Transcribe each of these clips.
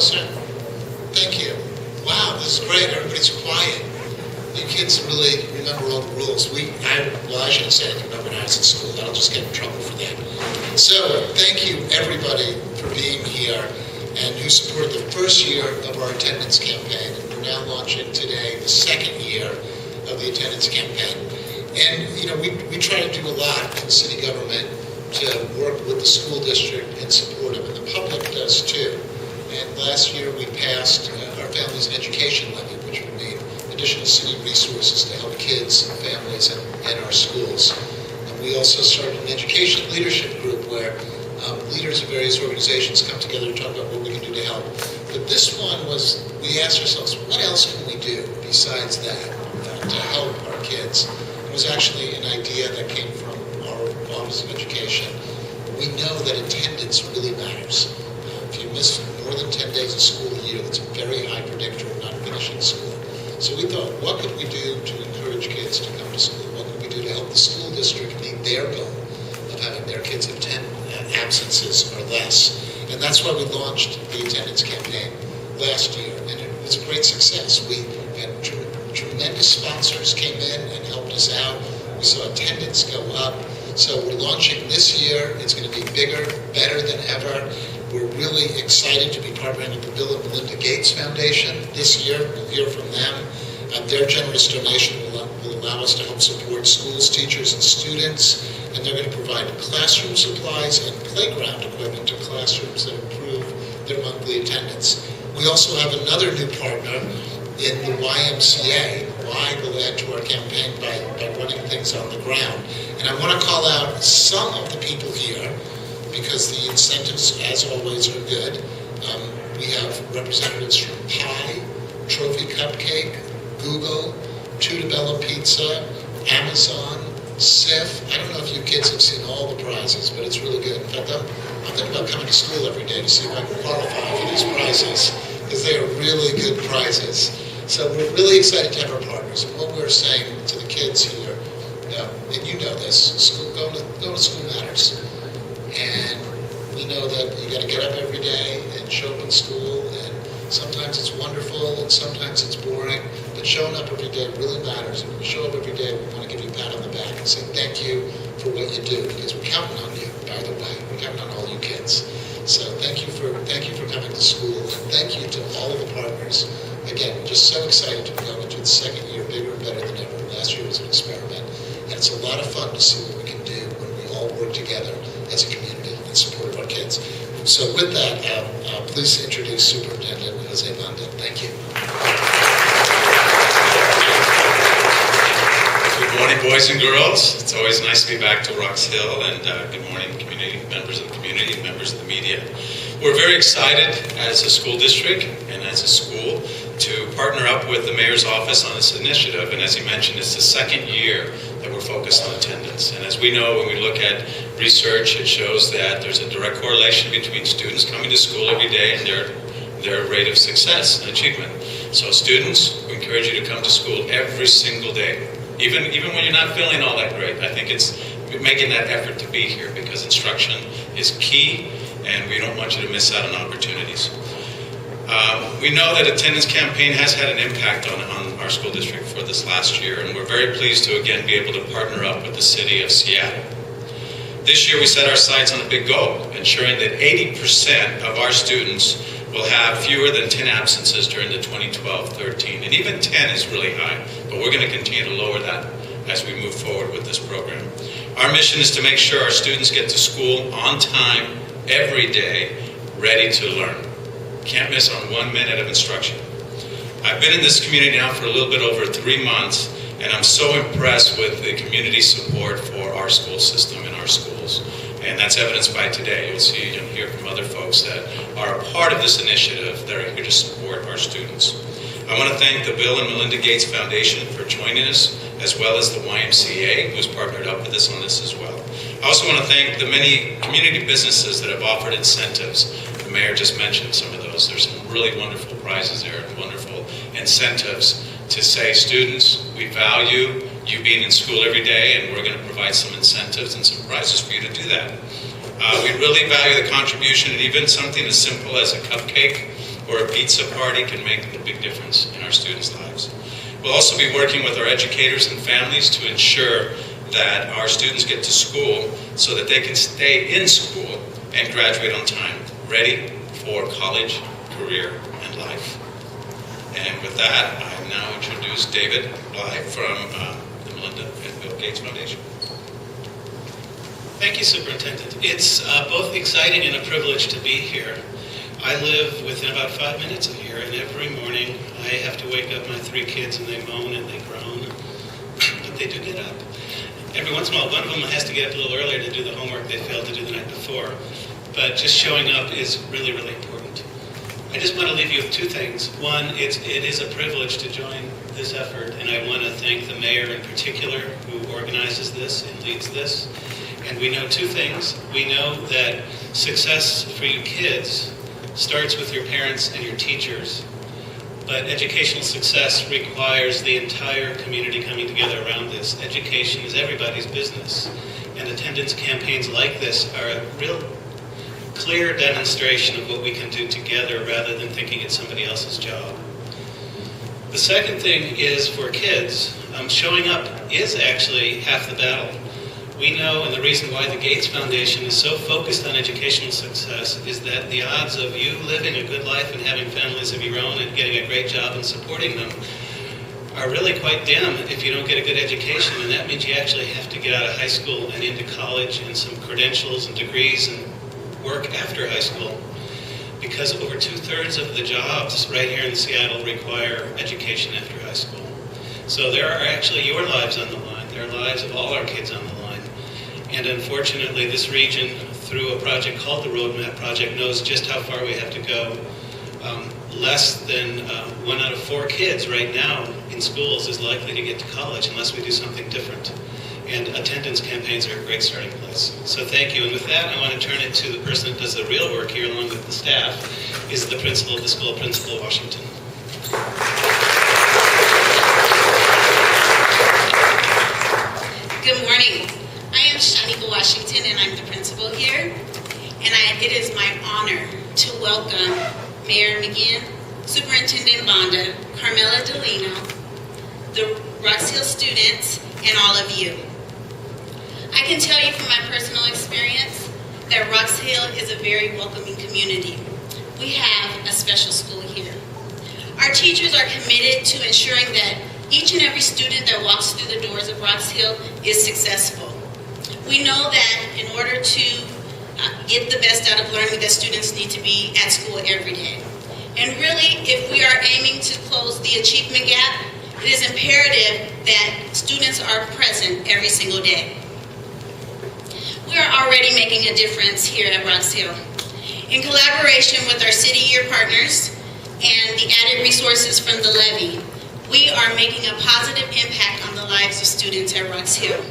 start? Thank you. Wow, this is great. Everybody's quiet. You kids really remember all the rules. I shouldn't say I can remember when I was in school. I'll just get in trouble for that. So, thank you everybody for being here and who supported the first year of our attendance campaign. And we're now launching today the second year of the attendance campaign. And, you know, we try to do a lot in city government to work with the school district and support them, and the public does too. And last year we passed our Families in Education Levy, which would mean additional city resources to help kids and families and our schools. And we also started an education leadership group where leaders of various organizations come together to talk about what we can do to help. But this one was, we asked ourselves, what else can we do besides that to help our kids? It was actually an idea that came from our Office of Education. We know that attendance really matters. If you miss more than 10 days of school a year, that's a very high predictor of not finishing school. So we thought, what could we do to encourage kids to come to school? What could we do to help the school district meet their goal of having their kids have 10 absences or less? And that's why we launched the attendance campaign last year, and it was a great success. We had tremendous sponsors came in and helped us out. We saw attendance go up. So we're launching this year. It's going to be bigger, better than ever. We're really excited to be partnering with the Bill and Melinda Gates Foundation this year. We'll hear from them. Their generous donation will allow us to help support schools, teachers, and students. And they're going to provide classroom supplies and playground equipment to classrooms that improve their monthly attendance. We also have another new partner in the YMCA. Y will add to our campaign by running things on the ground. And I want to call out some of the people here because the incentives, as always, are good. We have representatives from Pie, Trophy Cupcake, Google, Tutabella Pizza, Amazon, SIF. I don't know if you kids have seen all the prizes, but it's really good. In fact, I'm thinking about coming to school every day to see if I can qualify for these prizes because they are really good prizes. So we're really excited to have our partners. And what we're saying to the kids here, and you know this, going to school matters. And we know that you got to get up every day and show up in school. And sometimes it's wonderful and sometimes it's boring. But showing up every day really matters. And when you show up every day, we want to give you a pat on the back and say thank you for what you do because we're counting on you. By the way, we're counting on all you kids. So thank you for coming to school. And thank you to all of the partners. Again, we're just so excited to be going into the second year, bigger and better than ever. Last year was an experiment, and it's a lot of fun to see what we can do when we all work together as a community in support of our kids. So with that, please introduce Superintendent Jose Banda. Thank you. Good morning, boys and girls. It's always nice to be back to Roxhill, and good morning, community members of the community, members of the media. We're very excited as a school district and as a school to partner up with the mayor's office on this initiative. And as you mentioned, it's the second year that we're focused on attendance. And as we know, when we look at research, it shows that there's a direct correlation between students coming to school every day and their rate of success and achievement. So students, we encourage you to come to school every single day. Even when you're not feeling all that great. I think it's making that effort to be here because instruction is key and we don't want you to miss out on opportunities. We know that attendance campaign has had an impact on our school district for this last year, and we're very pleased to again be able to partner up with the city of Seattle. This year we set our sights on a big goal, ensuring that 80% of our students will have fewer than 10 absences during the 2012-13, and even 10 is really high, but we're going to continue to lower that as we move forward with this program. Our mission is to make sure our students get to school on time, every day, ready to learn. Can't miss on 1 minute of instruction. I've been in this community now for a little bit over 3 months, and I'm so impressed with the community support for our school system and our schools. And that's evidenced by today. You'll see and hear from other folks that are a part of this initiative that are here to support our students. I want to thank the Bill and Melinda Gates Foundation for joining us, as well as the YMCA, who's partnered up with us on this as well. I also want to thank the many community businesses that have offered incentives. The mayor just mentioned some of those. There's some really wonderful prizes there and wonderful incentives to say, students, we value you being in school every day, and we're going to provide some incentives and some prizes for you to do that. We really value the contribution, and even something as simple as a cupcake or a pizza party can make a big difference in our students' lives. We'll also be working with our educators and families to ensure that our students get to school so that they can stay in school and graduate on time, ready for college, career, and life. And with that, I now introduce David Bly from the Melinda and Bill Gates Foundation. Thank you, Superintendent. It's both exciting and a privilege to be here. I live within about 5 minutes of here, and every morning I have to wake up my 3 kids, and they moan and they groan, but they do get up. Every once in a while, one of them has to get up a little earlier to do the homework they failed to do the night before, but just showing up is really, really important. I just want to leave you with 2 things. One, it is a privilege to join this effort, and I want to thank the mayor in particular who organizes this and leads this. And we know 2 things. We know that success for you kids starts with your parents and your teachers, but educational success requires the entire community coming together around this. Education is everybody's business, and attendance campaigns like this are a real clear demonstration of what we can do together rather than thinking it's somebody else's job. The second thing is for kids, showing up is actually half the battle. We know, and the reason why the Gates Foundation is so focused on educational success is that the odds of you living a good life and having families of your own and getting a great job and supporting them are really quite dim if you don't get a good education, and that means you actually have to get out of high school and into college and some credentials and degrees and work after high school, because over 2/3 of the jobs right here in Seattle require education after high school. So there are actually your lives on the line. There are lives of all our kids on the line. And unfortunately, this region, through a project called the Roadmap Project, knows just how far we have to go. Less than 1 out of 4 kids right now in schools is likely to get to college unless we do something different. And attendance campaigns are a great starting place. So thank you. And with that, I want to turn it to the person that does the real work here along with the staff, is the principal of the school, Principal Washington. Good morning. I am Shanika Washington, and I'm the principal here. And it is my honor to welcome Mayor McGinn, Superintendent Bonda, Carmela Delino, the Roxhill students, and all of you. I can tell you from my personal experience that Roxhill is a very welcoming community. We have a special school here. Our teachers are committed to ensuring that each and every student that walks through the doors of Roxhill is successful. We know that in order to get the best out of learning, that students need to be at school every day. And really, if we are aiming to close the achievement gap, it is imperative that students are present every single day. We are already making a difference here at Roxhill. In collaboration with our city year partners and the added resources from the levy, we are making a positive impact on the lives of students at Roxhill.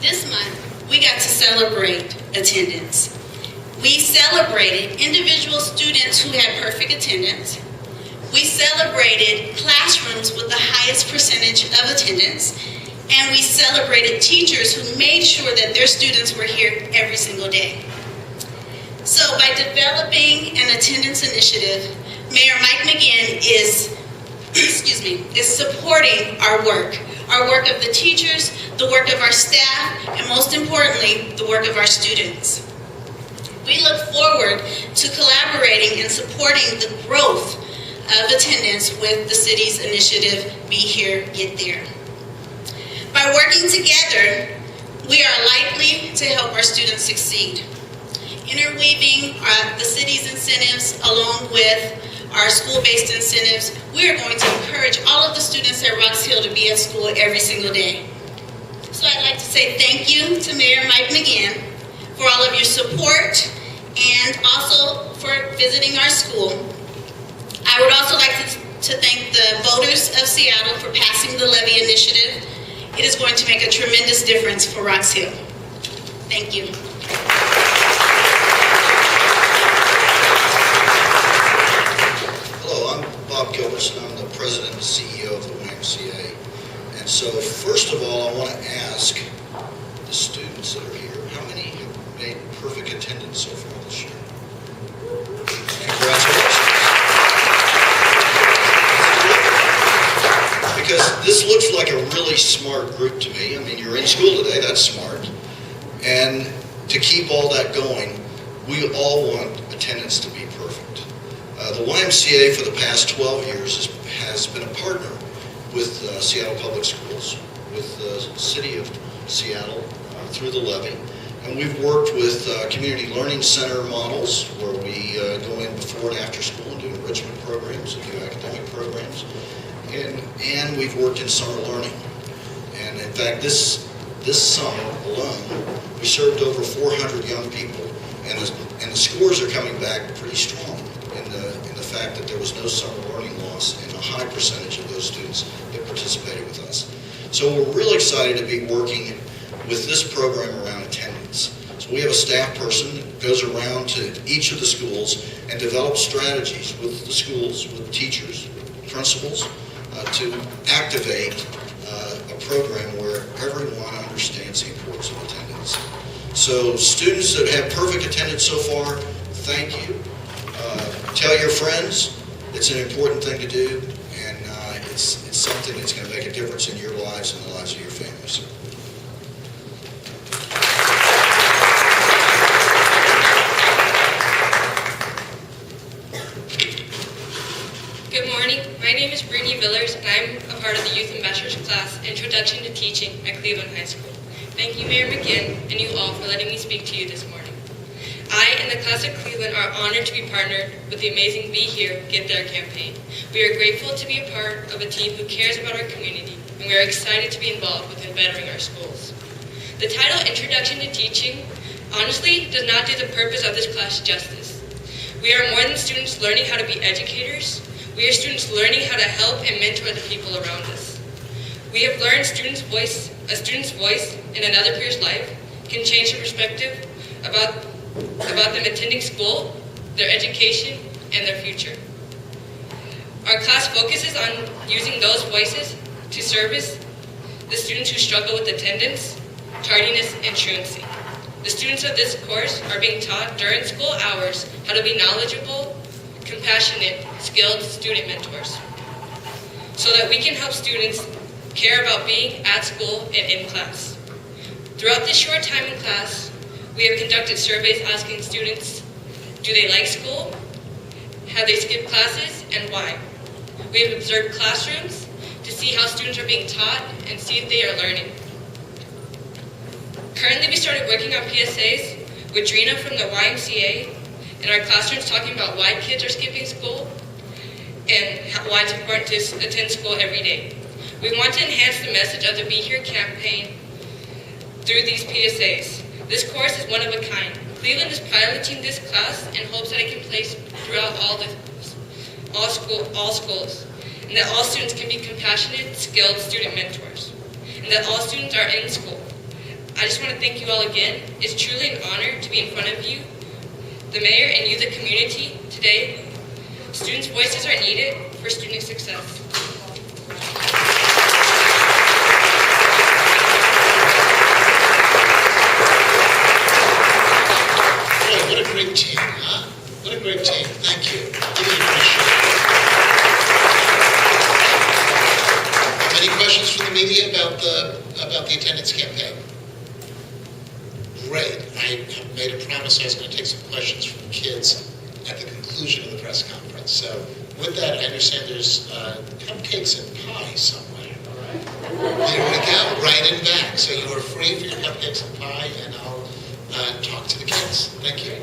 This month, we got to celebrate attendance. We celebrated individual students who had perfect attendance. We celebrated classrooms with the highest percentage of attendance. And we celebrated teachers who made sure that their students were here every single day. So by developing an attendance initiative, Mayor Mike McGinn is supporting our work of the teachers, the work of our staff, and most importantly, the work of our students. We look forward to collaborating and supporting the growth of attendance with the city's initiative, Be Here, Get There. By working together, we are likely to help our students succeed. Interweaving the city's incentives along with our school-based incentives, we are going to encourage all of the students at Roxhill to be at school every single day. So I'd like to say thank you to Mayor Mike McGinn for all of your support and also for visiting our school. I would also like to thank the voters of Seattle for passing the levy initiative. It is going to make a tremendous difference for Roxhill. Thank you. I'm the president and CEO of the YMCA. And so, first of all, I want to ask the students that are here, how many have made perfect attendance so far this year? Congratulations. looks like a really smart group to me. I mean, you're in school today, that's smart. And to keep all that going, we all want attendance to be perfect. The YMCA for the past 12 years has been a partner with Seattle Public Schools, with the City of Seattle through the levy. And we've worked with community learning center models where we go in before and after school and do enrichment programs and do academic programs. And we've worked in summer learning. And in fact, this summer alone, we served over 400 young people. And the scores are coming back pretty strong in the fact that there was no summer learning loss and a high percentage of those students that participated with us. So we're really excited to be working with this program around attendance. So we have a staff person that goes around to each of the schools and develops strategies with the schools, with teachers, with principals, to activate a program where everyone understands the importance of attendance. So students that have perfect attendance so far, thank you. Tell your friends, it's an important thing to do, and it's something that's going to make a difference in your lives and the lives of your families. Good morning. My name is Brittany Villers, and I'm a part of the Youth Ambassadors class, Introduction to Teaching at Cleveland High School. Thank you, Mayor McGinn, and you all for letting me speak to you this morning. I and the class at Cleveland are honored to be partnered with the amazing Be Here, Get There campaign. We are grateful to be a part of a team who cares about our community, and we are excited to be involved with bettering our schools. The title, Introduction to Teaching, honestly does not do the purpose of this class justice. We are more than students learning how to be educators. We are students learning how to help and mentor the people around us. We have learned a student's voice in another peer's life can change the perspective about them attending school, their education, and their future. Our class focuses on using those voices to service the students who struggle with attendance, tardiness, and truancy. The students of this course are being taught during school hours how to be knowledgeable, compassionate, skilled student mentors, so that we can help students care about being at school and in class. Throughout this short time in class, we have conducted surveys asking students, do they like school? Have they skipped classes, and why? We have observed classrooms to see how students are being taught and see if they are learning. Currently, we started working on PSAs with Drina from the YMCA in our classrooms, talking about why kids are skipping school and why it's important to attend school every day. We want to enhance the message of the Be Here campaign through these PSAs. This course is one of a kind. Cleveland is piloting this class in hopes that it can place throughout all schools, and that all students can be compassionate, skilled student mentors, and that all students are in school. I just want to thank you all again. It's truly an honor to be in front of you, the mayor, and you, the community, today. Students' voices are needed for student success. Boy, what a great team, huh? What a great team. Thank you. Really appreciate it. Any questions from the media about the attendance campaign? Great. I made a promise I was going to take some questions from kids at the conclusion of the press conference. So with that, I understand there's cupcakes and pie somewhere. There we go, right in back. So you are free for your cupcakes and pie, and I'll talk to the kids. Thank you.